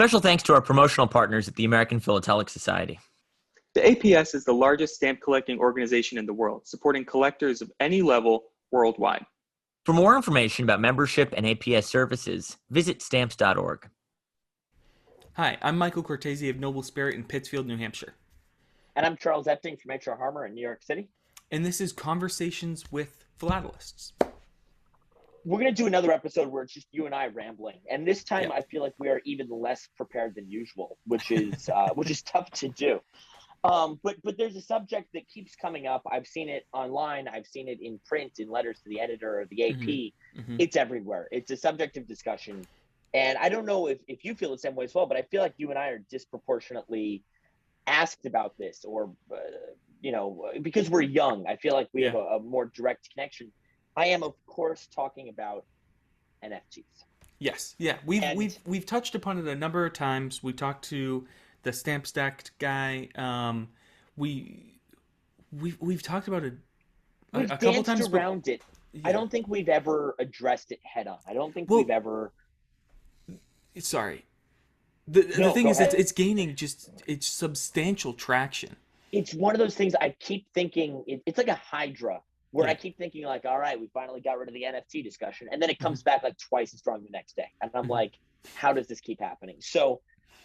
Special thanks to our promotional partners at the American Philatelic Society. The APS is the largest stamp collecting organization in the world, supporting collectors of any level worldwide. For more information about membership and APS services, visit stamps.org. Hi, I'm Michael Cortese of Noble Spirit in Pittsfield, New Hampshire. And I'm Charles Epting from H.R. Harmer in New York City. And this is Conversations with Philatelists. We're going to do another episode where it's just you and I rambling. And this time I feel like we are even less prepared than usual, which is tough to do. But there's a subject that keeps coming up. I've seen it online. I've seen it in print, in letters to the editor or the AP. Mm-hmm. It's everywhere. It's a subject of discussion. And I don't know if you feel the same way as well, but I feel like you and I are disproportionately asked about this, or, because we're young. I feel like we have a more direct connection. I am, of course, talking about NFTs. Yes. Yeah. We've touched upon it a number of times. We talked to the Stamp Stacked guy. We've talked about it a couple times around it. Yeah. I don't think we've ever addressed it head on. I don't think we've ever. Sorry. The thing is, it's gaining it's substantial traction. It's one of those things I keep thinking. It's like a hydra. Where I keep thinking like, all right, we finally got rid of the NFT discussion. And then it comes back like twice as strong the next day. And I'm like, how does this keep happening? So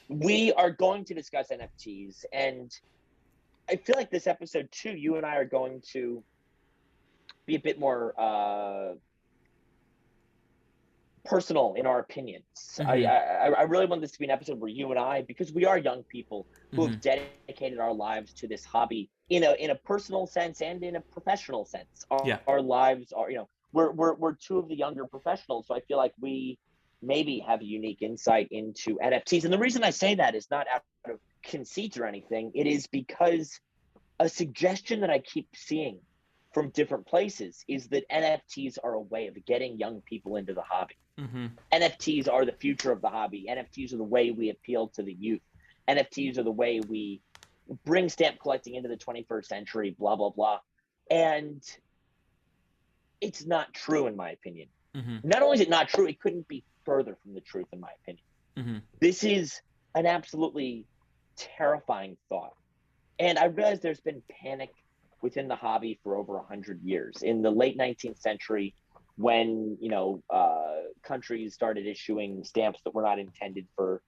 we are going to discuss NFTs. And I feel like this episode too, you and I are going to be a bit more personal in our opinions. I really want this to be an episode where you and I, because we are young people who have dedicated our lives to this hobby in a personal sense and in a professional sense. Our lives are, we're two of the younger professionals. So I feel like we maybe have a unique insight into NFTs. And the reason I say that is not out of conceit or anything. It is because a suggestion that I keep seeing from different places is that NFTs are a way of getting young people into the hobby. NFTs are the future of the hobby. NFTs are the way we appeal to the youth. NFTs are the way we bring stamp collecting into the 21st century, blah, blah, blah. And it's not true, in my opinion. Not only is it not true, it couldn't be further from the truth, in my opinion. This is an absolutely terrifying thought. And I realize there's been panic within the hobby for over 100 years. In the late 19th century, when countries started issuing stamps that were not intended for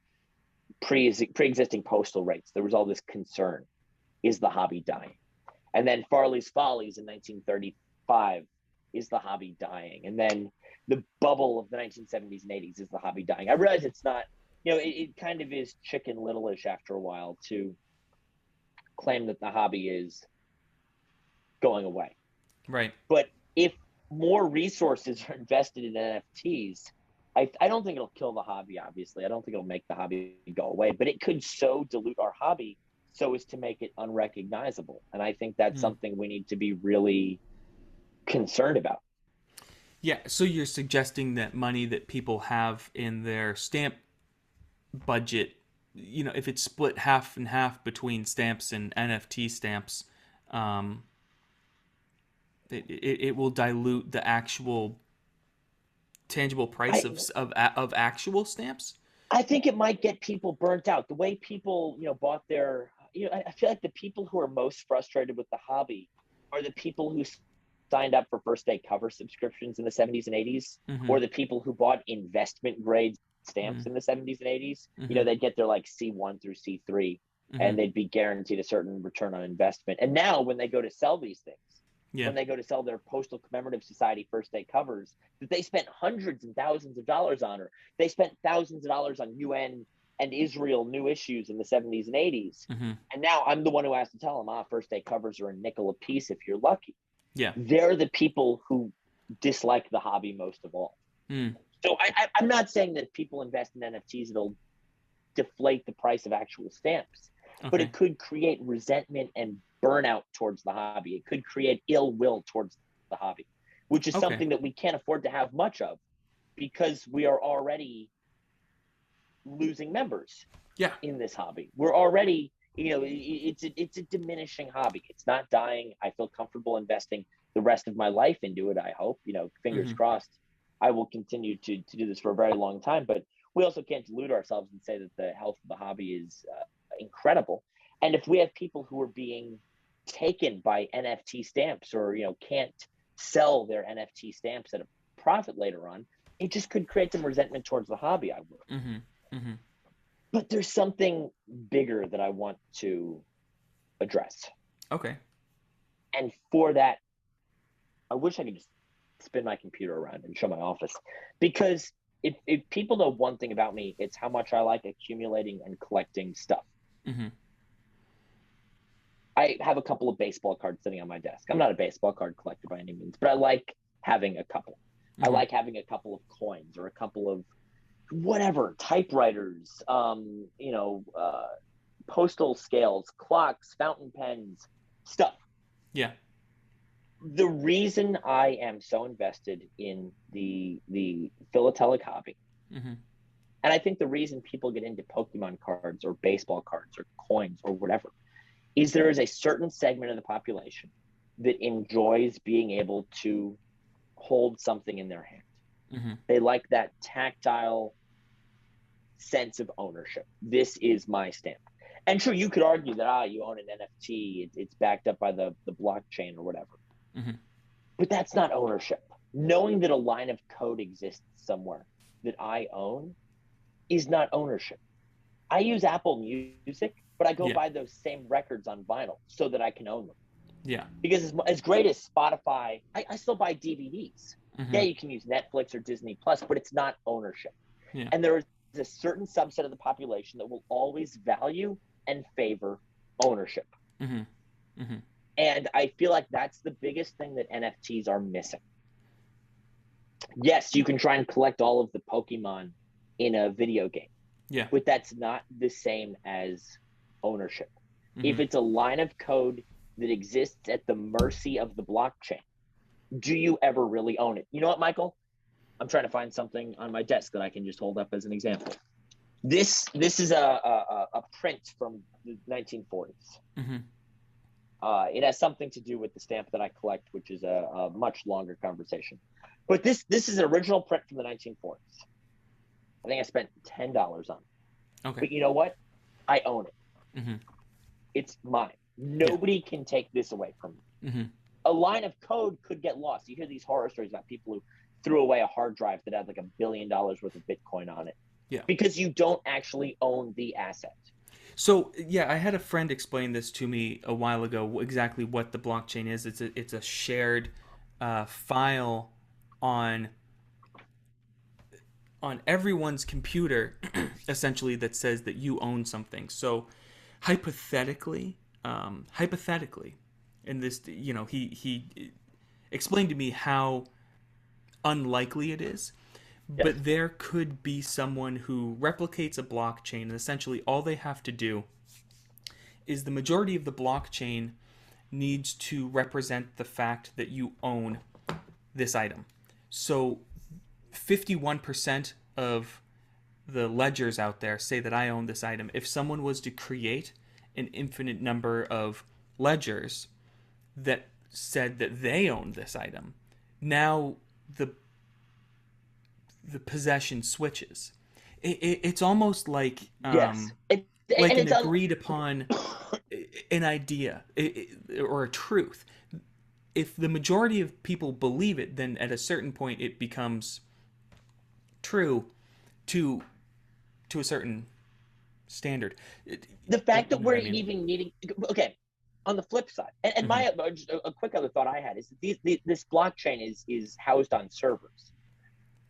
pre-existing postal rates, there was all this concern: is the hobby dying? And then Farley's Follies in 1935, is the hobby dying? And then the bubble of the 1970s and 80s, is the hobby dying? I realize it's not, it kind of is Chicken Little-ish after a while to claim that the hobby is going away. Right. But if more resources are invested in NFTs, I don't think it'll kill the hobby, obviously. I don't think it'll make the hobby go away, but it could so dilute our hobby so as to make it unrecognizable. And I think that's something we need to be really concerned about. Yeah, so you're suggesting that money that people have in their stamp budget, if it's split half and half between stamps and NFT stamps, it will dilute the actual tangible price of actual stamps? I think it might get people burnt out. The way people, bought their, I feel like the people who are most frustrated with the hobby are the people who signed up for first day cover subscriptions in the 70s and 80s, or the people who bought investment grade stamps in the 70s and 80s. They'd get their like C1 through C3 and they'd be guaranteed a certain return on investment. And now when they go to sell these things, when they go to sell their Postal Commemorative Society first day covers that they spent hundreds and thousands of dollars on, or they spent thousands of dollars on UN and Israel new issues in the 70s and 80s. And now I'm the one who has to tell them, first day covers are a nickel a piece if you're lucky. Yeah. They're the people who dislike the hobby most of all. So I'm not saying that if people invest in NFTs, it'll deflate the price of actual stamps, but it could create resentment and burnout towards the hobby. It could create ill will towards the hobby, which is something that we can't afford to have much of because we are already losing members in this hobby. We're already, it's a diminishing hobby. It's not dying. I feel comfortable investing the rest of my life into it. I hope, fingers crossed, I will continue to do this for a very long time, but we also can't delude ourselves and say that the health of the hobby is incredible. And if we have people who are being taken by NFT stamps, or can't sell their NFT stamps at a profit later on, it just could create some resentment towards the hobby, I worry. But there's something bigger that I want to address. Okay. And for that, I wish I could just spin my computer around and show my office, because if people know one thing about me, it's how much I like accumulating and collecting stuff. I have a couple of baseball cards sitting on my desk. I'm not a baseball card collector by any means, but I like having a couple. I like having a couple of coins or a couple of whatever, typewriters, postal scales, clocks, fountain pens, stuff. Yeah. The reason I am so invested in the philatelic hobby, and I think the reason people get into Pokemon cards or baseball cards or coins or whatever, is there is a certain segment of the population that enjoys being able to hold something in their hand. They like that tactile sense of ownership. This is my stamp. And sure, you could argue that you own an NFT, it's backed up by the blockchain or whatever. But that's not ownership. Knowing that a line of code exists somewhere that I own is not ownership. I use Apple Music, but I go buy those same records on vinyl so that I can own them. Yeah. Because as great as Spotify, I still buy DVDs. Yeah, you can use Netflix or Disney Plus, but it's not ownership. Yeah. And there is a certain subset of the population that will always value and favor ownership. And I feel like that's the biggest thing that NFTs are missing. Yes, you can try and collect all of the Pokemon in a video game. Yeah. But that's not the same as ownership. If it's a line of code that exists at the mercy of the blockchain, do you ever really own it? You know what, Michael? I'm trying to find something on my desk that I can just hold up as an example. This is a print from the 1940s. It has something to do with the stamp that I collect, which is a much longer conversation. But this is an original print from the 1940s. I think I spent $10 on it. Okay. But you know what? I own it. It's mine. Nobody can take this away from me. A line of code could get lost. You hear these horror stories about people who threw away a hard drive that had like $1 billion worth of Bitcoin on it. Yeah. Because you don't actually own the asset. So yeah, I had a friend explain this to me a while ago, exactly what the blockchain is. It's a shared file on everyone's computer, essentially, that says that you own something. So hypothetically, and this, he explained to me how unlikely it is. But there could be someone who replicates a blockchain, and essentially all they have to do is the majority of the blockchain needs to represent the fact that you own this item. So 51% of the ledgers out there say that I own this item. If someone was to create an infinite number of ledgers that said that they own this item, now the possession switches. It's almost like like an agreed upon an idea or a truth. If the majority of people believe it, then at a certain point it becomes true to a certain standard. The fact that we're even needing, okay, on the flip side, and my a quick other thought I had is that this blockchain is housed on servers.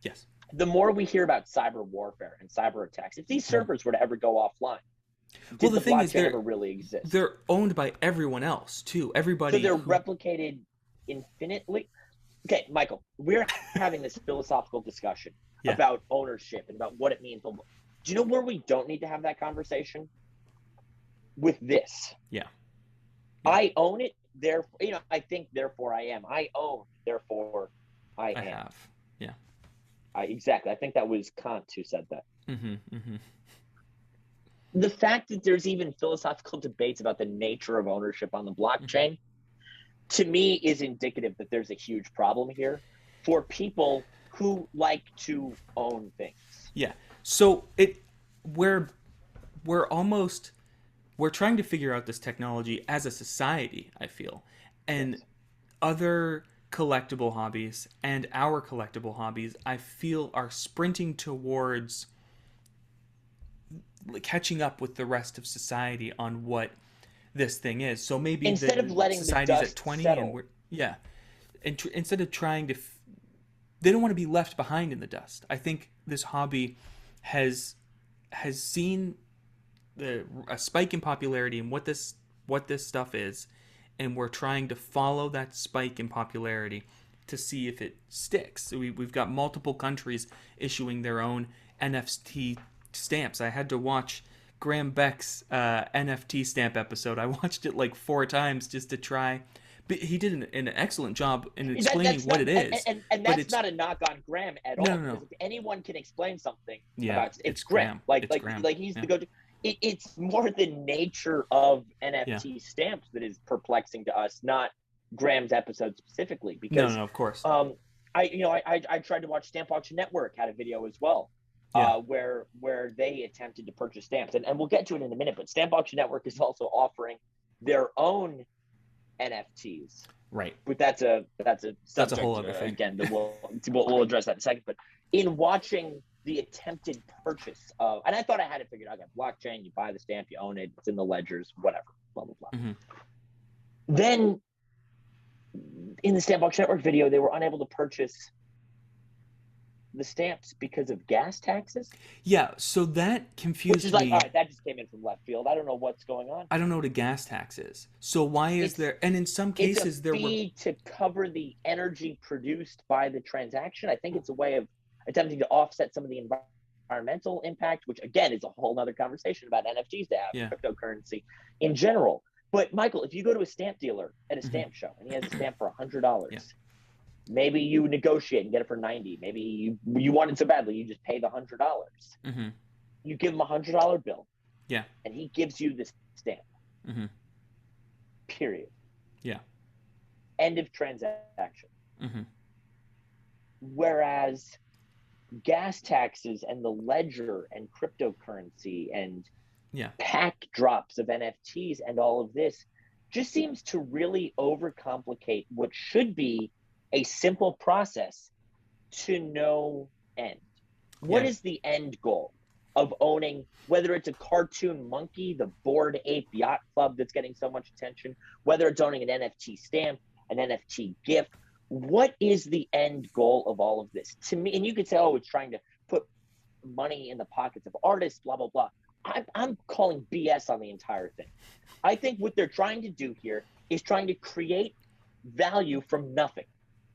Yes. The more we hear about cyber warfare and cyber attacks, if these servers were to ever go offline, well, the thing is, ever really exist? They're owned by everyone else too. Everybody. So they're replicated infinitely. Okay, Michael, we're having this philosophical discussion about ownership and about what it means. Do you know where we don't need to have that conversation? With this. Yeah. I own it, therefore, I think, therefore I am. I own, therefore I am. Have. Yeah. Exactly. I think that was Kant who said that. The fact that there's even philosophical debates about the nature of ownership on the blockchain, to me, is indicative that there's a huge problem here for people who like to own things. Yeah. So we're almost we're trying to figure out this technology as a society, I feel. And Yes. other collectible hobbies and our collectible hobbies, I feel, are sprinting towards catching up with the rest of society on what this thing is. So maybe Instead of the letting the society's at dust 20 and settle. we're instead of trying to they don't want to be left behind in the dust. I think this hobby has seen a spike in popularity and what this stuff is, and we're trying to follow that spike in popularity to see if it sticks. So we've got multiple countries issuing their own NFT stamps. I had to watch Graham Beck's NFT stamp episode. I watched it like 4 times just to try. But he did an excellent job in explaining what it is. And that's not a knock on Graham at all. No. Because if anyone can explain something Yeah, about it's Graham. Like he's the go-to. It's more the nature of NFT stamps that is perplexing to us, not Graham's episode specifically. Because no, of course. I tried to watch Stamp Auction Network had a video as well, where they attempted to purchase stamps, and we'll get to it in a minute. But Stamp Auction Network is also offering their own NFTs. Right. But that's a subject, whole other thing. Again, that we'll address that in a second. But in watching the attempted purchase of, and I thought I had it figured out. I got blockchain, you buy the stamp, you own it, it's in the ledgers, whatever, blah, blah, blah. Mm-hmm. Then in the Stamp Auction Network video, they were unable to purchase the stamps because of gas taxes. Yeah, so that confused Which is like, me. all right, that just came in from left field. I don't know what's going on. I don't know what a gas tax is. So why is there? And in some cases, there were fee to cover the energy produced by the transaction. I think it's a way of attempting to offset some of the environmental impact, which again is a whole other conversation about NFTs to have, cryptocurrency in general. But Michael, if you go to a stamp dealer at a stamp show and he has a stamp for $100, maybe you negotiate and get it for $90. Maybe you want it so badly you just pay the $100. Mm-hmm. You give him $100 bill. Yeah. And he gives you the stamp. Mm-hmm. Period. Yeah. End of transaction. Mm-hmm. Whereas gas taxes and the ledger and cryptocurrency and pack drops of NFTs and all of this just seems to really overcomplicate what should be a simple process to no end. What is the end goal of owning, whether it's a cartoon monkey, the Bored Ape Yacht Club that's getting so much attention, whether it's owning an NFT stamp, an NFT gift? What is the end goal of all of this? To me, and you could say, oh, it's trying to put money in the pockets of artists, blah, blah, blah. I'm calling BS on the entire thing. I think what they're trying to do here is trying to create value from nothing.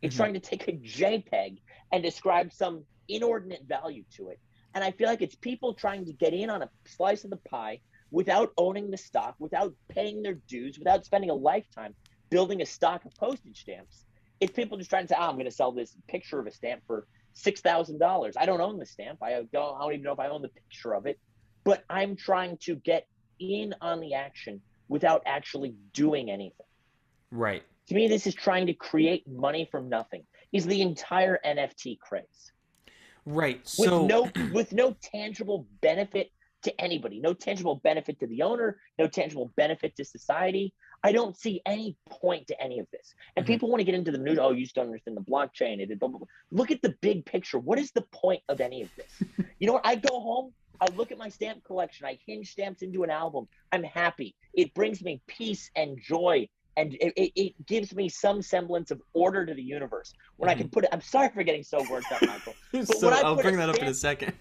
It's trying to take a JPEG and describe some inordinate value to it. And I feel like it's people trying to get in on a slice of the pie without owning the stock, without paying their dues, without spending a lifetime building a stock of postage stamps. It's people just trying to say, I'm going to sell this picture of a stamp for $6,000. I don't own the stamp. I don't even know if I own the picture of it. But I'm trying to get in on the action without actually doing anything. Right. To me, this is trying to create money from nothing. Is the entire NFT craze. Right. So with no tangible benefit to anybody, no tangible benefit to the owner, no tangible benefit to society. I don't see any point to any of this. And people want to get into the news. Oh, you just don't understand the blockchain. Look at the big picture. What is the point of any of this? You know what? I go home. I look at my stamp collection. I hinge stamps into an album. I'm happy. It brings me peace and joy. And it gives me some semblance of order to the universe. When I can put it, I'm sorry for getting so worked up, Michael. But so I'll bring that up in a second.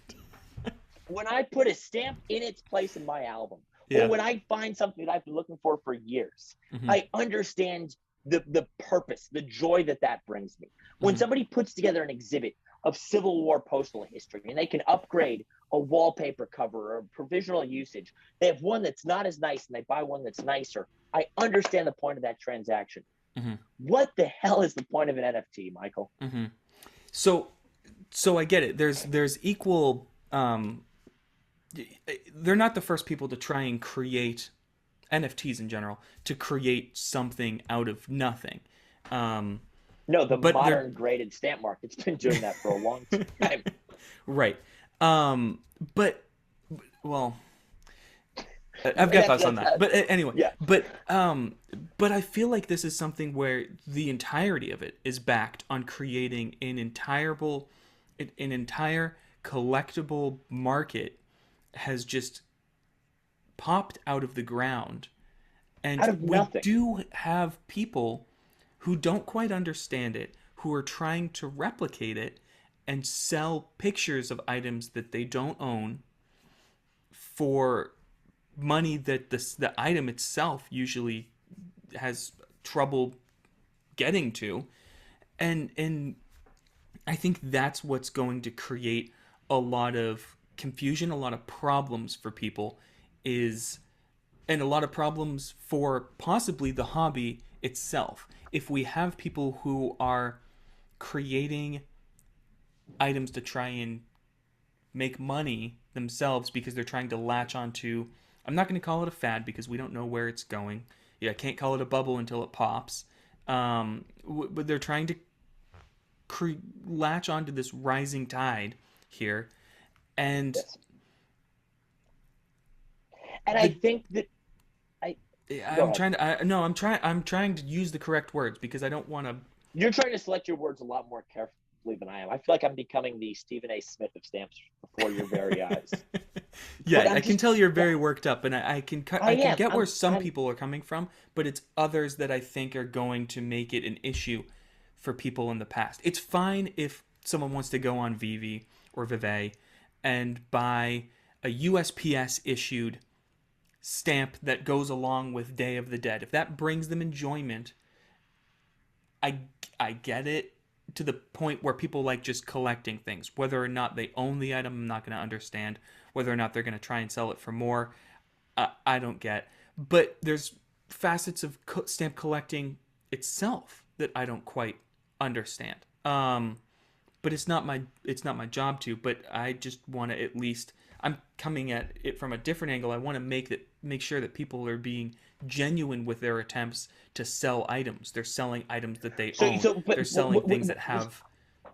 When I put a stamp in its place in my album, or when I find something that I've been looking for years, I understand the purpose, the joy that brings me. When somebody puts together an exhibit of Civil War postal history and they can upgrade a wallpaper cover or provisional usage, they have one that's not as nice and they buy one that's nicer. I understand the point of that transaction. What the hell is the point of an NFT, Michael? So I get it. There's equal. They're not the first people to try and create NFTs in general to create something out of nothing. No, the but modern graded stamp market's been doing that for a long time. right. But well, I've got thoughts on that. But anyway, Yeah. but I feel like this is something where the entirety of it is backed on creating an entire collectible market has just popped out of the ground. And Out of we nothing. do have people who don't quite understand it, who are trying to replicate it and sell pictures of items that they don't own for money that the item itself usually has trouble getting to. And I think that's what's going to create a lot of confusion, a lot of problems for people, and a lot of problems for possibly the hobby itself. If we have people who are creating items to try and make money themselves because they're trying to latch onto, I'm not going to call it a fad because we don't know where it's going. Yeah, I can't call it a bubble until it pops. But they're trying to latch onto this rising tide here, and Yes. And I think that I'm trying to. No, I'm trying to use the correct words because I don't want to. You're trying to select your words a lot more carefully than I am. I feel like I'm becoming the Stephen A. Smith of stamps before your very eyes. Yeah, I can tell you're very worked up, and I can get where some I'm, people are coming from, but it's others that I think are going to make it an issue for people in the past. It's fine if someone wants to go on Vivi or Vive and buy a USPS issued stamp that goes along with Day of the Dead. If that brings them enjoyment, I get it, to the point where people like just collecting things. Whether or not they own the item, I'm not going to understand. Whether or not they're going to try and sell it for more, I don't get. But there's facets of stamp collecting itself that I don't quite understand. But it's not my job to. But I just want to, at least, I'm coming at it from a different angle. I want to make sure that people are being genuine with their attempts to sell items. They're selling items that they own. They're selling things that have.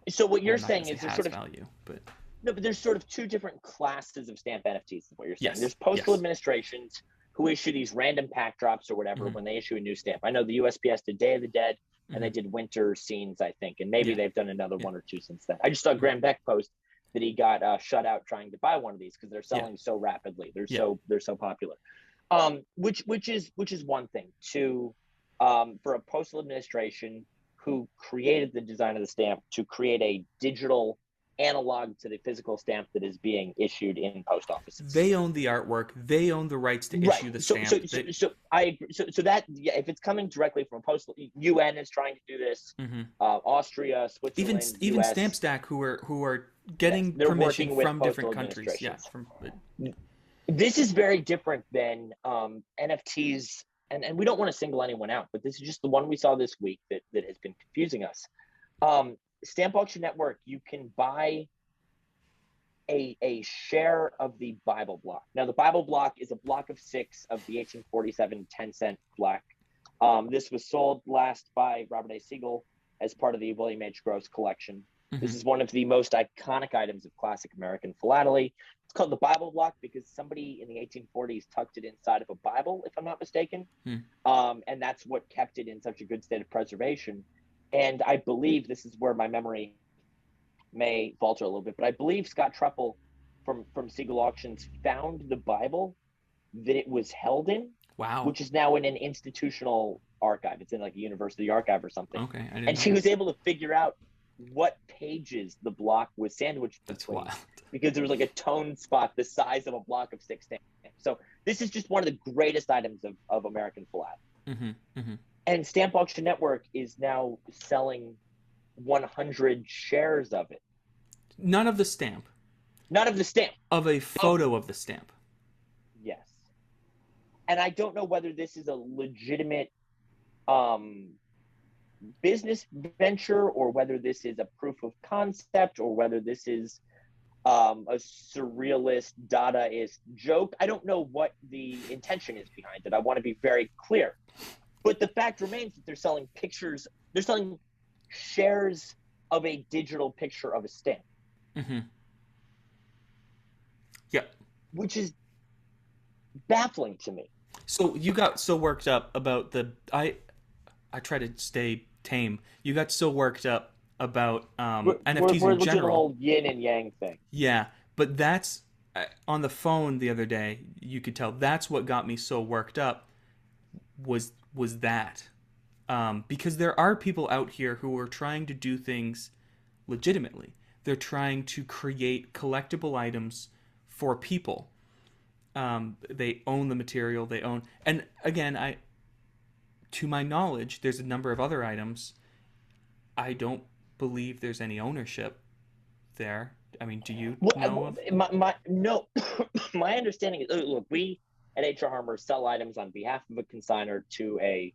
So what you're saying is there's sort of value, but no, but there's sort of two different classes of stamp NFTs. Is what you're saying. Yes. There's postal Yes. administrations who issue these random pack drops or whatever when they issue a new stamp. I know the USPS did Day of the Dead and they did winter scenes, I think, and maybe they've done another one or two since then. I just saw Graham Beck post that he got shut out trying to buy one of these because they're selling so rapidly. They're so popular. Which is one thing to for a postal administration who created the design of the stamp to create a digital analog to the physical stamp that is being issued in post offices. They own the artwork. They own the rights to issue the stamp. So I agree. So that if it's coming directly from a postal, UN is trying to do this. Austria, Switzerland, even US, Stamp Stack, who are getting permission from different countries. Yeah. This is very different than NFTs, and we don't want to single anyone out, but this is just the one we saw this week that has been confusing us. Stamp Auction Network, you can buy a share of the Bible block. Now, the Bible block is a block of 6 of the 1847 10-cent black. This was sold last by Robert A. Siegel as part of the William H. Gross collection. This is one of the most iconic items of classic American philately. It's called the Bible block because somebody in the 1840s tucked it inside of a Bible, if I'm not mistaken. And that's what kept it in such a good state of preservation. And I believe, this is where my memory may falter a little bit, but I believe Scott Truppel from Siegel Auctions found the Bible that it was held in, which is now in an institutional archive. It's in like a university archive or something. Okay, and he was able to figure out what pages the block was sandwiched between. That's wild. Because there was like a tone spot the size of a block of 6 stamps. So this is just one of the greatest items of American philately. And Stamp Auction Network is now selling 100 shares of it. Not of the stamp. Not of the stamp. Of a photo of the stamp. Yes. And I don't know whether this is a legitimate business venture or whether this is a proof of concept or whether this is a surrealist, Dadaist joke. I don't know what the intention is behind it. I want to be very clear. But the fact remains that they're selling pictures. They're selling shares of a digital picture of a stamp. Mm-hmm. Yep. Which is baffling to me. So you got so worked up about I try to stay tame. You got so worked up about NFTs We're in looking at the general. whole yin and yang thing. Yeah, but that's on the phone the other day. You could tell that's what got me so worked up. Was that because there are people out here who are trying to do things legitimately. They're trying to create collectible items for people. They own the material. They own, and again, to my knowledge, there's a number of other items. I don't believe there's any ownership there. I mean, do you know of? No, my understanding is, look, we at HR Harmer sell items on behalf of a consignor to a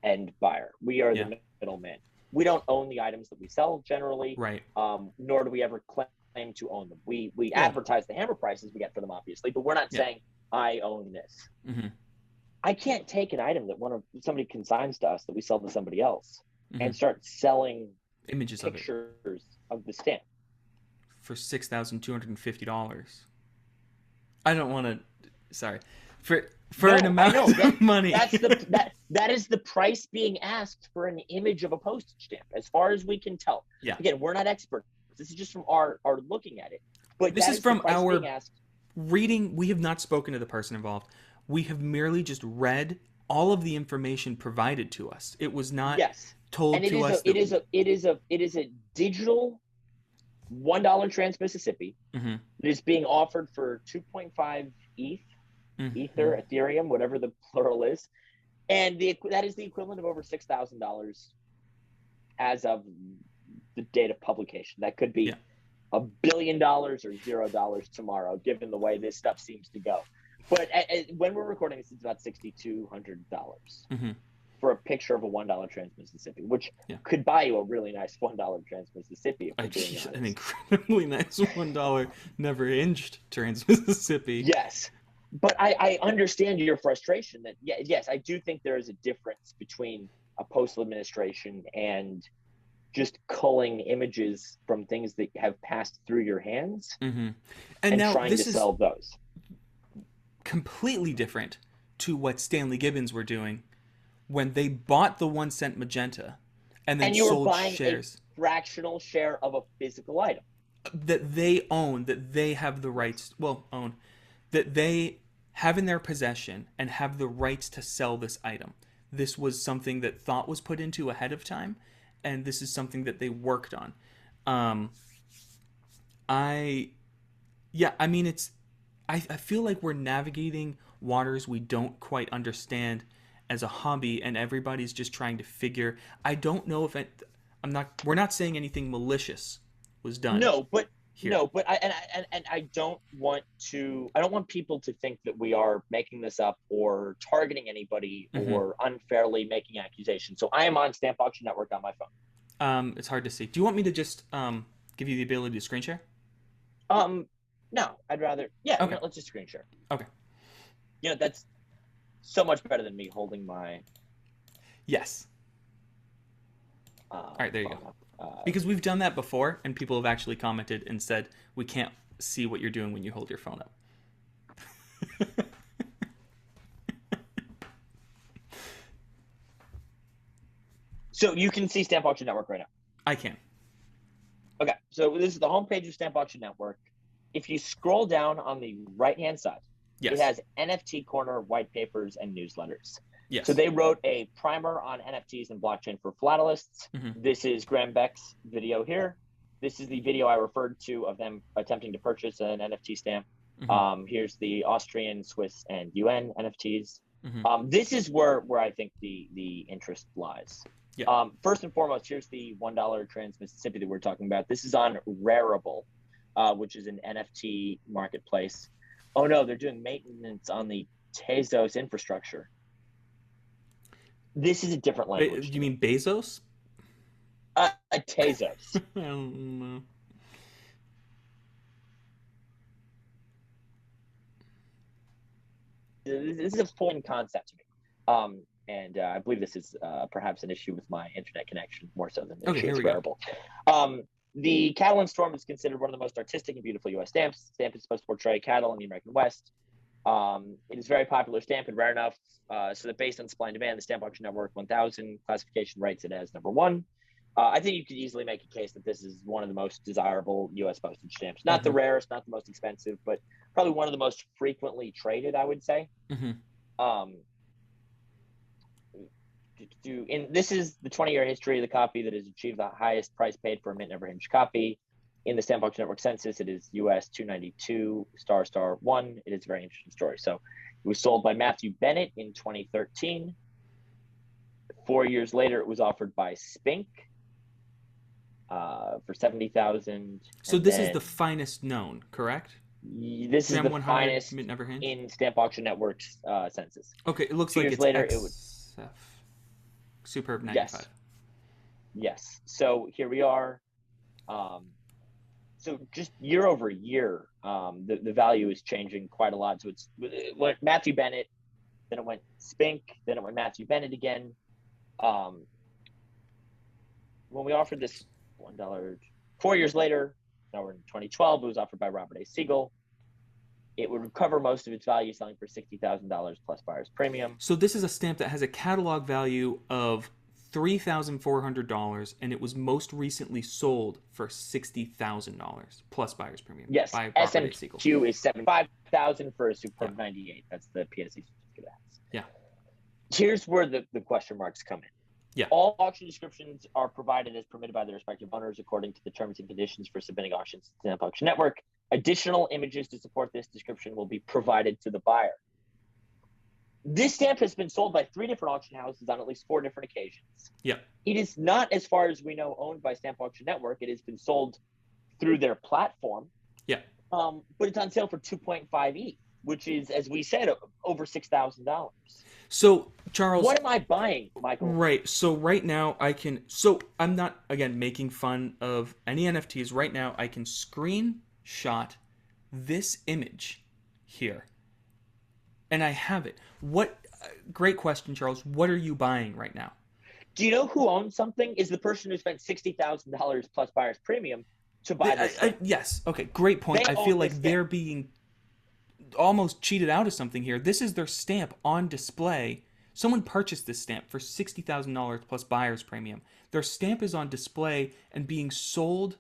end buyer. We are the middleman. We don't own the items that we sell generally, right? Nor do we ever claim to own them. We advertise the hammer prices we get for them, obviously, but we're not saying I own this. I can't take an item that somebody consigns to us that we sell to somebody else and start selling images pictures of the stamp for $6,250. I don't want to. Sorry, for an amount of money. That is the price being asked for an image of a postage stamp, as far as we can tell. Yeah. Again, we're not experts. This is just from our looking at it. But this is from our reading. We have not spoken to the person involved. We have merely just read all of the information provided to us. It was not told to us. It is a digital $1 trans Mississippi that is being offered for 2.5 ETH, Ether, Ethereum, whatever the plural is, and that is the equivalent of over $6,000 as of the date of publication. That could be $1 billion or $0 tomorrow, given the way this stuff seems to go. But when we're recording this, it's about $6,200 for a picture of a $1 trans Mississippi, which could buy you a really nice $1 trans Mississippi. An incredibly nice $1 never hinged trans Mississippi. Yes, but I understand your frustration. That yes, I do think there is a difference between a postal administration and just culling images from things that have passed through your hands and now trying to sell those. Completely different to what Stanley Gibbons were doing when they bought the 1 cent magenta and then sold shares. A fractional share of a physical item that they own, that they have the rights, that they have in their possession and have the rights to sell this item. This was something that thought was put into ahead of time, and this is something that they worked on. I feel like we're navigating waters we don't quite understand as a hobby, and everybody's just trying to figure. I don't know if we're not saying anything malicious was done. I don't want people to think that we are making this up or targeting anybody or unfairly making accusations. So I am on Stamp Auction Network on my phone. It's hard to see. Do you want me to just give you the ability to screen share? No, I'd rather. Yeah, okay. No, let's just screen share. Okay. That's so much better than me holding my. Yes. All right, there you go. Because we've done that before, and people have actually commented and said we can't see what you're doing when you hold your phone up. So you can see Stamp Auction Network right now. I can. Okay, so this is the homepage of Stamp Auction Network. If you scroll down on the right-hand side, it has NFT Corner, white papers, and newsletters. Yes. So they wrote a primer on NFTs and blockchain for philatelists. This is Graham Beck's video here. This is the video I referred to of them attempting to purchase an NFT stamp. Here's the Austrian, Swiss, and UN NFTs. This is where I think the interest lies. Yeah. First and foremost, here's the $1 trans Mississippi that we're talking about. This is on Rarible, which is an NFT marketplace. Oh no, they're doing maintenance on the Tezos infrastructure. This is a different language. You mean Bezos? Tezos. I don't know. This is a foreign concept to me. and I believe this is perhaps an issue with my internet connection more so than an Okay, issue here with we go. wearable. The cattle and storm is considered one of the most artistic and beautiful U.S. stamps. The stamp is supposed to portray cattle in the American West. It is a very popular stamp and rare enough so that based on supply and demand, the Stamp Auction Network 1000 classification rates it as number one. I think you could easily make a case that this is one of the most desirable U.S. postage stamps. Not the rarest, not the most expensive, but probably one of the most frequently traded, I would say. This is the 20-year history of the copy that has achieved the highest price paid for a mint never hinged copy. In the Stamp Auction Network census, it is US 292 * 1. It is a very interesting story. So it was sold by Matthew Bennett in 2013. 4 years later, it was offered by Spink for 70,000. So this is the finest known, correct? This is the finest mint never hinged in Stamp Auction Network's census. Okay, it looks 2 like years it's later, XF. it was Superb 95. Yes. So here we are. So just year over year, the value is changing quite a lot. So it's went Matthew Bennett, then it went Spink, then it went Matthew Bennett again. When we offered this $1, 4 years later, now we're in 2012, it was offered by Robert A. Siegel. It would recover most of its value, selling for $60,000 plus buyer's premium. So this is a stamp that has a catalog value of $3,400, and it was most recently sold for $60,000 plus buyer's premium. Yes, by Robert A. Siegel. SMQ is $75,000 for a Superb 98. That's the PSE certificate it has. Yeah. Here's where the question marks come in. Yeah. All auction descriptions are provided as permitted by their respective owners according to the terms and conditions for submitting auctions to the Stamp Auction Network. Additional images to support this description will be provided to the buyer. This stamp has been sold by 3 different auction houses on at least 4 different occasions. Yeah. It is not, as far as we know, owned by Stamp Auction Network. It has been sold through their platform. Yeah. But it's on sale for 2.5 ETH, which is, as we said, over $6,000. So, Charles, what am I buying, Michael? Right. So right now I can. So I'm not again making fun of any NFTs. Right now I can screenshot this image here, and I have it. What? Great question, Charles. What are you buying right now? Do you know who owns something? Is the person who spent $60,000 plus buyer's premium to buy this? Yes. Okay. Great point. I feel like they're being almost cheated out of something here. This is their stamp on display. Someone purchased this stamp for $60,000 plus buyer's premium. Their stamp is on display and being sold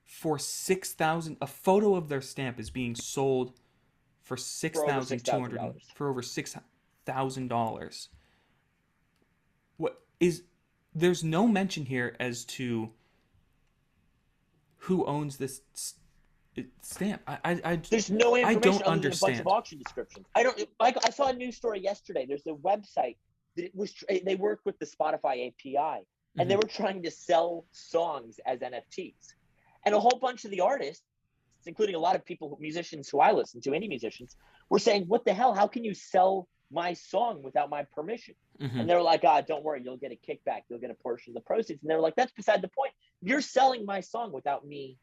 for $6,000. A photo of their stamp is being sold for $6,200 for over $6,000. What is? There's no mention here as to who owns this stamp. There's no information. I don't other understand. Than a bunch of auction descriptions. Michael, I saw a news story yesterday. There's a website that they work with the Spotify API, and they were trying to sell songs as NFTs, and a whole bunch of the artists, including a lot of musicians who I listen to, indie musicians, were saying, "What the hell? How can you sell my song without my permission?" And they're like, don't worry, you'll get a kickback, you'll get a portion of the proceeds. And they're like, that's beside the point. You're selling my song without me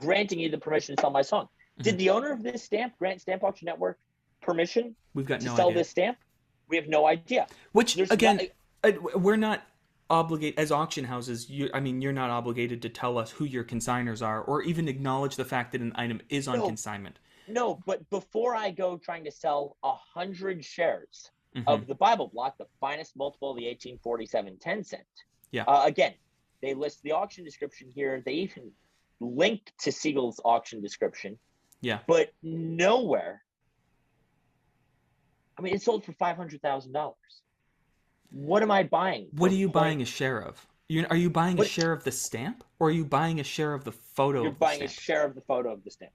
granting you the permission to sell my song. Did the owner of this stamp grant Stamp Auction Network permission to sell this stamp? We have no idea. Which, we're not obligated, as auction houses, you're not obligated to tell us who your consigners are or even acknowledge the fact that an item is on consignment. No, but before I go trying to sell 100 shares of the Bible block, the finest multiple of the 1847 10 cent. Yeah. Again, they list the auction description here. They even link to Siegel's auction description. Yeah. But nowhere. I mean, it sold for $500,000. What am I buying? What are you buying a share of? Are you buying a share of the stamp, or are you buying a share of the photo? You're buying a share of the photo of the stamp.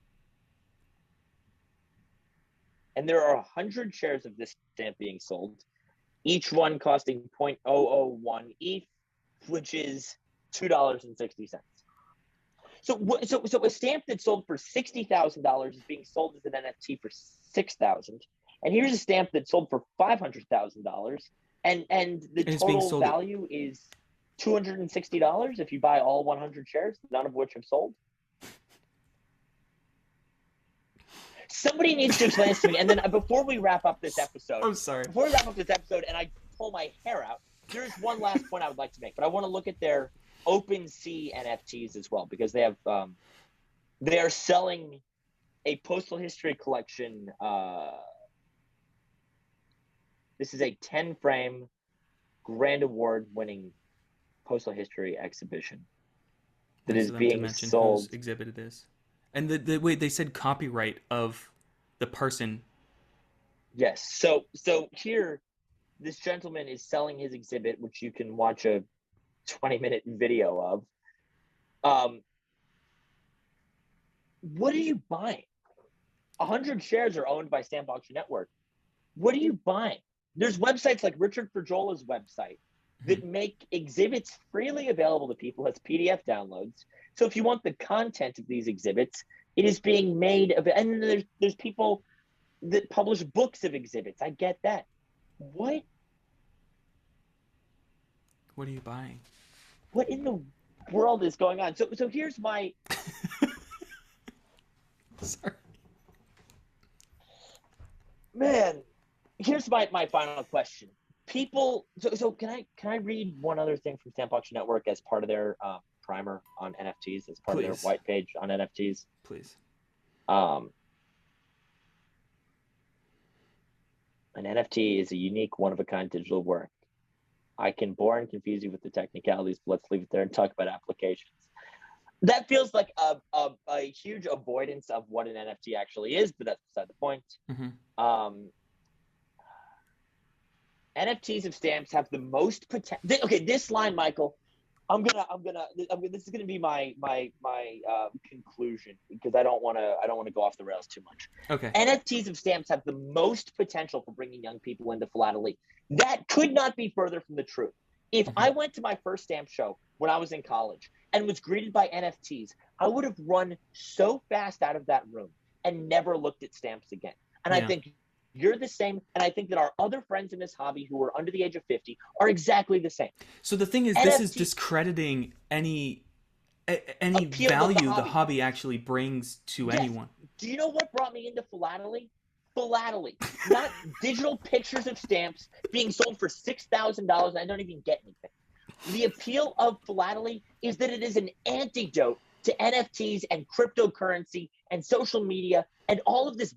And there are 100 shares of this stamp being sold, each one costing 0.001 ETH, which is $2.60. So a stamp that's sold for $60,000 is being sold as an NFT for $6,000, and here's a stamp that's sold for $500,000, and the total value is $260 if you buy all 100 shares, none of which have sold. Somebody needs to explain this to me. And then before we wrap up this episode, I'm sorry. Before we wrap up this episode, and I pull my hair out, there's one last point I would like to make, but I want to look at their OpenSea NFTs as well, because they have they are selling a postal history collection. This is a 10-frame Grand Award-winning postal history exhibition that is being sold. Who's exhibited this, and the wait, they said copyright of the person. Yes. So here, this gentleman is selling his exhibit, which you can watch a 20-minute video of. What are you buying? 100 shares are owned by Stamp Auction Network. What are you buying? There's websites like Richard Ferjola's website that make exhibits freely available to people as PDF downloads. So if you want the content of these exhibits, it is being made of, and there's people that publish books of exhibits. I get that. What are you buying? What in the world is going on? So here's my Sorry. Man, here's my final question. People, so can I read one other thing from Stamp Auction Network as part of their primer on NFTs, as part of their white page on NFTs? Please. An NFT is a unique, one-of-a-kind digital work. I can bore and confuse you with the technicalities, but let's leave it there and talk about applications. That feels like a huge avoidance of what an NFT actually is, but that's beside the point. Mm-hmm. NFTs of stamps have the most potential. Okay, this line, Michael, this is gonna be my conclusion, because I don't want to go off the rails too much. Okay. NFTs of stamps have the most potential for bringing young people into philately. That could not be further from the truth. If I went to my first stamp show when I was in college and was greeted by NFTs, I would have run so fast out of that room and never looked at stamps again. And I think you're the same, and I think that our other friends in this hobby who are under the age of 50 are exactly the same. So the thing is, this is discrediting any value the hobby actually brings to anyone. Do you know what brought me into philately? Philately, not digital pictures of stamps being sold for $6,000 and I don't even get anything. The appeal of philately is that it is an antidote to NFTs and cryptocurrency and social media and all of this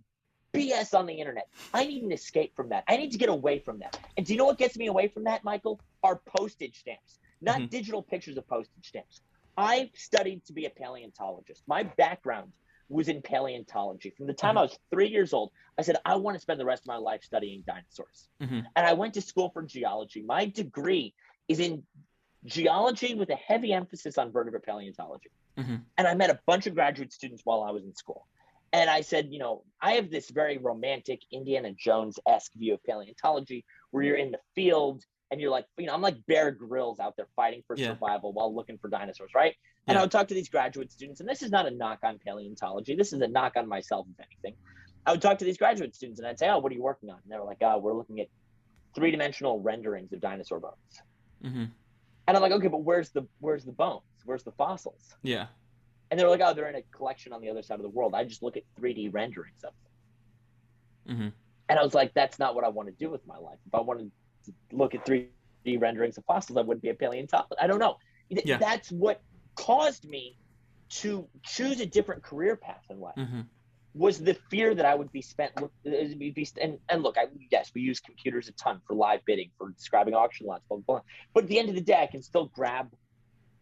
BS on the internet. I need an escape from that. I need to get away from that. And do you know what gets me away from that, Michael? Are postage stamps, not digital pictures of postage stamps. I studied to be a paleontologist. My background was in paleontology. From the time I was 3 years old, I said, I want to spend the rest of my life studying dinosaurs. And I went to school for geology. My degree is in geology with a heavy emphasis on vertebrate paleontology. And I met a bunch of graduate students while I was in school. And I said, I have this very romantic Indiana Jones-esque view of paleontology where you're in the field and you're like, I'm like Bear Grylls out there fighting for survival while looking for dinosaurs, right? And I would talk to these graduate students, and this is not a knock on paleontology. This is a knock on myself, if anything. I would talk to these graduate students, and I'd say, what are you working on? And they were like, we're looking at three-dimensional renderings of dinosaur bones. And I'm like, okay, but where's the bones? Where's the fossils? Yeah. And they were like, they're in a collection on the other side of the world. I just look at 3D renderings of them. And I was like, that's not what I want to do with my life. If I wanted to look at 3D renderings of fossils, I wouldn't be a paleontologist. I don't know. That's what caused me to choose a different career path in life. Was the fear that I would be spent and look, yes, we use computers a ton for live bidding, for describing auction lots, blah, blah, blah. But at the end of the day, I can still grab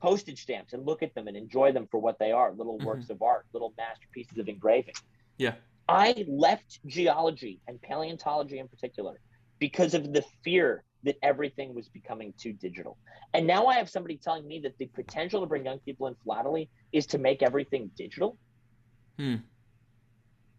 postage stamps and look at them and enjoy them for what they are, little works of art, little masterpieces of engraving. Yeah. I left geology and paleontology in particular because of the fear that everything was becoming too digital. And now I have somebody telling me that the potential to bring young people in philately is to make everything digital.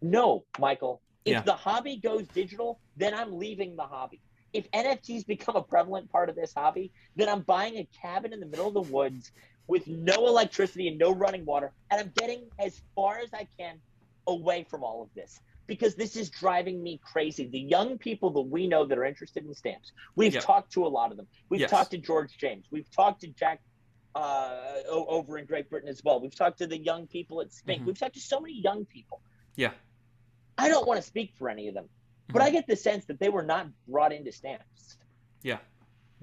No, Michael. If the hobby goes digital, then I'm leaving the hobby. If NFTs become a prevalent part of this hobby, then I'm buying a cabin in the middle of the woods with no electricity and no running water, and I'm getting as far as I can away from all of this, because this is driving me crazy. The young people that we know that are interested in stamps, we've talked to a lot of them. We've talked to George James. We've talked to Jack over in Great Britain as well. We've talked to the young people at Spink. We've talked to so many young people. Yeah. I don't want to speak for any of them, but I get the sense that they were not brought into stamps. Yeah.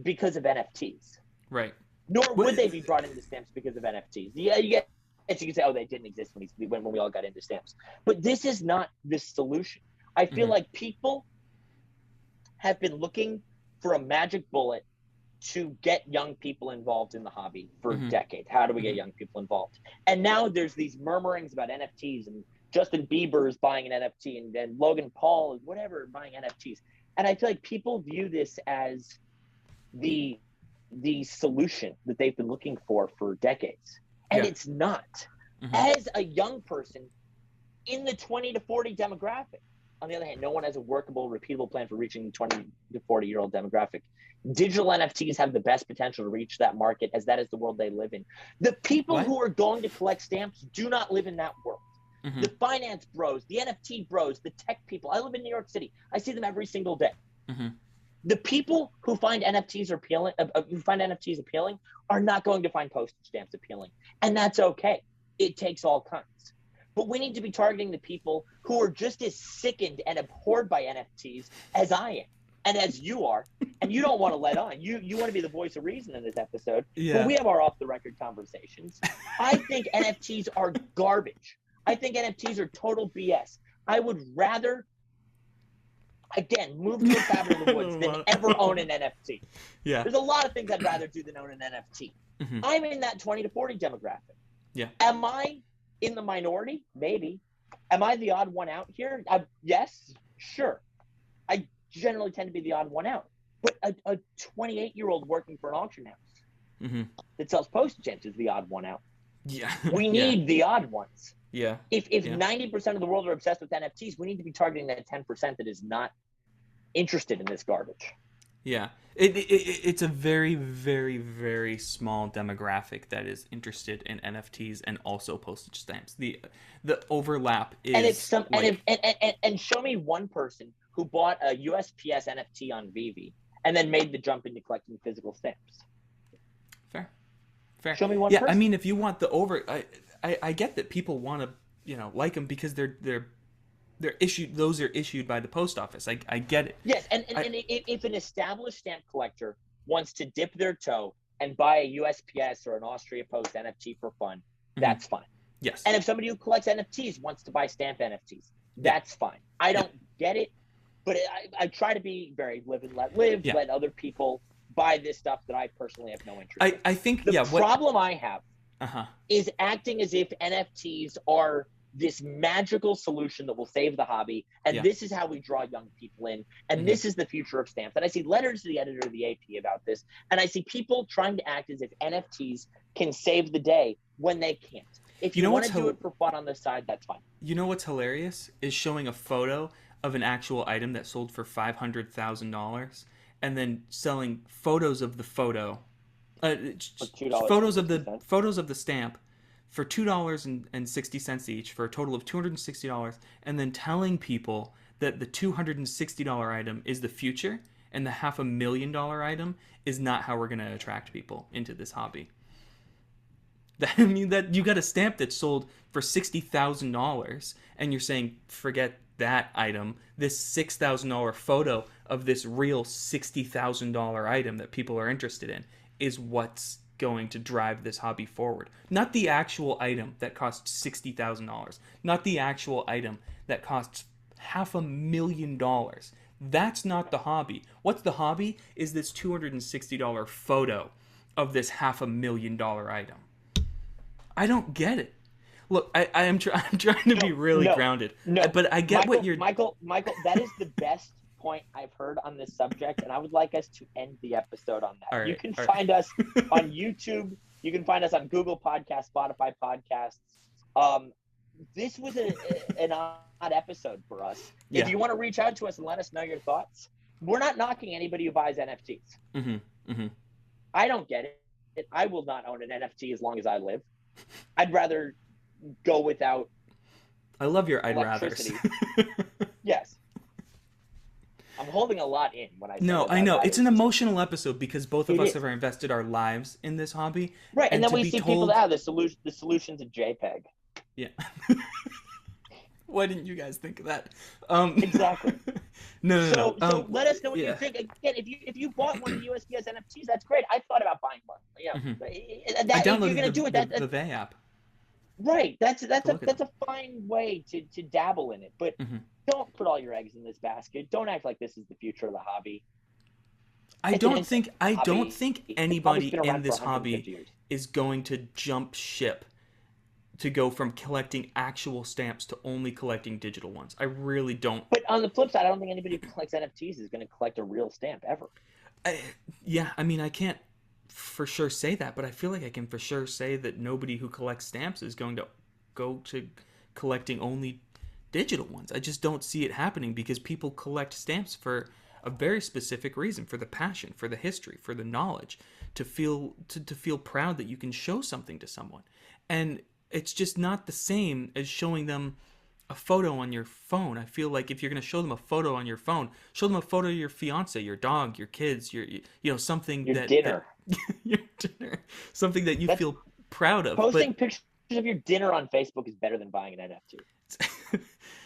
Because of NFTs. Right. Nor would they be brought into stamps because of NFTs. Yeah, you can say, oh, they didn't exist when we all got into stamps. But this is not the solution. I feel like people have been looking for a magic bullet to get young people involved in the hobby for decades. How do we get young people involved? And now there's these murmurings about NFTs, and Justin Bieber is buying an NFT, and then Logan Paul is whatever buying NFTs. And I feel like people view this as the solution that they've been looking for decades. And it's not. As a young person in the 20 to 40 demographic, on the other hand, no one has a workable, repeatable plan for reaching the 20 to 40-year-old demographic. Digital NFTs have the best potential to reach that market, as that is the world they live in. The people who are going to collect stamps do not live in that world. The finance bros, the NFT bros, the tech people. I live in New York City. I see them every single day. The people who find NFTs appealing, are not going to find postage stamps appealing, and that's okay. It takes all kinds. But we need to be targeting the people who are just as sickened and abhorred by NFTs as I am, and as you are, and you don't want to let on. You want to be the voice of reason in this episode. Yeah. But we have our off-the-record conversations. I think NFTs are garbage. I think NFTs are total BS. I would rather, again, move to a cabin in the woods than ever own an NFT. Yeah. There's a lot of things I'd rather do than own an NFT. I'm in that 20 to 40 demographic. Yeah. Am I in the minority? Maybe. Am I the odd one out here? Yes, sure. I generally tend to be the odd one out. But a 28-year-old working for an auction house that sells postage stamps is the odd one out. Yeah. We need the odd ones. Yeah. If 90% of the world are obsessed with NFTs, we need to be targeting that 10% that is not interested in this garbage. Yeah. It's a very, very, very small demographic that is interested in NFTs and also postage stamps. The overlap is and show me one person who bought a USPS NFT on Vivi and then made the jump into collecting physical stamps. Fair. Show me one person. I mean, if you want I get that people want to, like them because they're issued. Those are issued by the post office. I get it. Yes, and if an established stamp collector wants to dip their toe and buy a USPS or an Austria Post NFT for fun, that's fine. Yes. And if somebody who collects NFTs wants to buy stamp NFTs, that's fine. I don't get it, but I try to be very live and let live. Let other people buy this stuff that I personally have no interest in. I think the problem I have is acting as if NFTs are this magical solution that will save the hobby, and this is how we draw young people in, and this is the future of stamps. And I see letters to the editor of the AP about this, and I see people trying to act as if NFTs can save the day when they can't. If you want to do it for fun on the side, that's fine. You know what's hilarious is showing a photo of an actual item that sold for $500,000 and then selling photos of the photo, photos of the stamp for $2.60 each for a total of $260, and then telling people that the $260 item is the future and the $500,000 item is not how we're going to attract people into this hobby. I mean, that you got a stamp that sold for $60,000 and you're saying forget that item. This $6,000 photo of this real $60,000 item that people are interested in is what's going to drive this hobby forward. Not the actual item that costs $60,000. Not the actual item that costs $500,000. That's not the hobby. What's the hobby is this $260 photo of this $500,000 item. I don't get it. Look, I'm trying to be really grounded. But I get what you're... Michael, that is the best point I've heard on this subject, and I would like us to end the episode on that. Right, you can find us on YouTube. You can find us on Google Podcasts, Spotify Podcasts. This was an odd episode for us. Yeah. If you want to reach out to us and let us know your thoughts, we're not knocking anybody who buys NFTs. I don't get it. I will not own an NFT as long as I live. I'd rather go without. I love your I'd rathers. Yes. I'm holding a lot in when I say No, I know. It's an emotional episode because both of us have invested our lives in this hobby. Right, and then we see people that the solution's a JPEG. Yeah. Why didn't you guys think of that? Exactly. No. So let us know what yeah. you think. Again, if you bought one of the USPS NFTs, that's great. I thought about buying one. I That if you're downloaded gonna do it, the that Vey app. right. That's Look at a fine way to dabble in it. But don't put all your eggs in this basket. Don't act like this is the future of the hobby. I don't think The anybody hobby's been in around for this 150 hobby years. is going to jump ship to go from collecting actual stamps to only collecting digital ones. I really don't. But on the flip side, I don't think anybody who collects NFTs is going to collect a real stamp ever. I mean, I can't for sure say that, but I feel like I can for sure say that nobody who collects stamps is going to go to collecting only digital ones. I just don't see it happening because people collect stamps for a very specific reason, for the passion, for the history, for the knowledge, to feel proud that you can show something to someone. And it's just not the same as showing them a photo on your phone. I feel like if you're going to show them a photo on your phone, show them a photo of your fiance, your dog, your kids, something Your dinner. Your dinner, something that you feel proud of. Posting pictures of your dinner on Facebook is better than buying an NFT.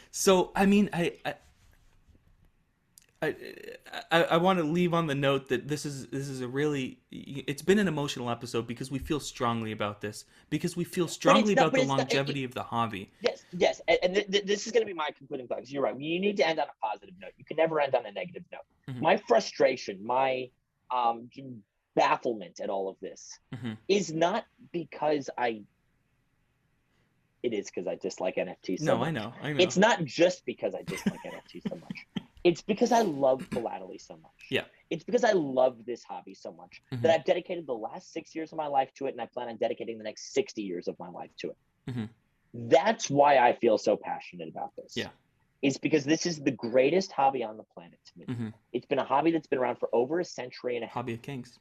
So, I mean, I want to leave on the note that this is a really, it's been an emotional episode because we feel strongly about this, because we feel strongly about the longevity of the hobby. Yes, and this is going to be my concluding thought. You're right. You need to end on a positive note. You can never end on a negative note. My frustration, my bafflement at all of this is not because it is because I dislike NFTs so much. I know. It's not just because I dislike NFTs so much. It's because I love philately so much. Yeah. It's because I love this hobby so much that I've dedicated the last 6 years of my life to it, and I plan on dedicating the next 60 years of my life to it. That's why I feel so passionate about this. Yeah. It's because this is the greatest hobby on the planet to me. It's been a hobby that's been around for over a century and a half. Hobby of kings.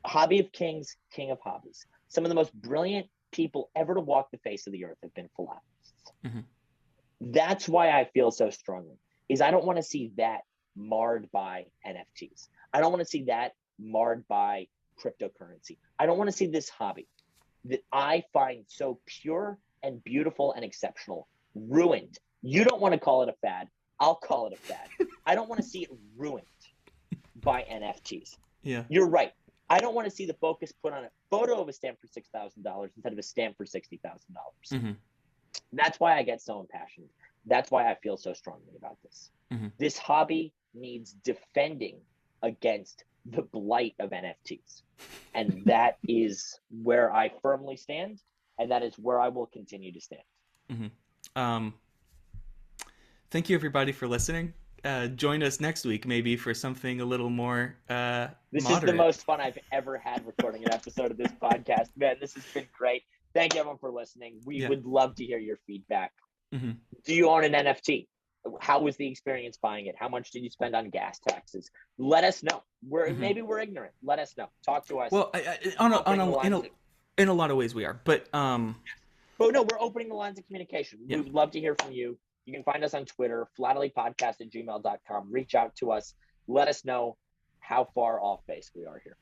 Hobby of kings, king of hobbies. Some of the most brilliant people ever to walk the face of the earth have been philatelists. That's why I feel so strongly, is I don't want to see that marred by NFTs. I don't want to see that marred by cryptocurrency. I don't want to see this hobby that I find so pure and beautiful and exceptional ruined. You don't want to call it a fad. I'll call it a fad. I don't want to see it ruined by NFTs. Yeah. You're right. I don't want to see the focus put on a photo of a stamp for $6,000 instead of a stamp for $60,000. That's why I get so impassioned. That's why I feel so strongly about this. This hobby needs defending against the blight of NFTs. And that is where I firmly stand, and that is where I will continue to stand. Thank you, everybody, for listening. Join us next week, maybe, for something a little more This moderate. is the most fun I've ever had recording an episode of this podcast. Man, this has been great. Thank you, everyone, for listening. We would love to hear your feedback. Do you own an NFT? How was the experience buying it? How much did you spend on gas taxes? Let us know. Maybe we're ignorant. Let us know. Talk to us. Well, in a lot of ways we are, but no, we're opening the lines of communication. We would love to hear from you. You can find us on Twitter, philatelypodcast@gmail.com. Reach out to us. Let us know how far off base we are here.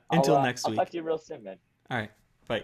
Until next week. I'll talk to you real soon, man. All right. Bye.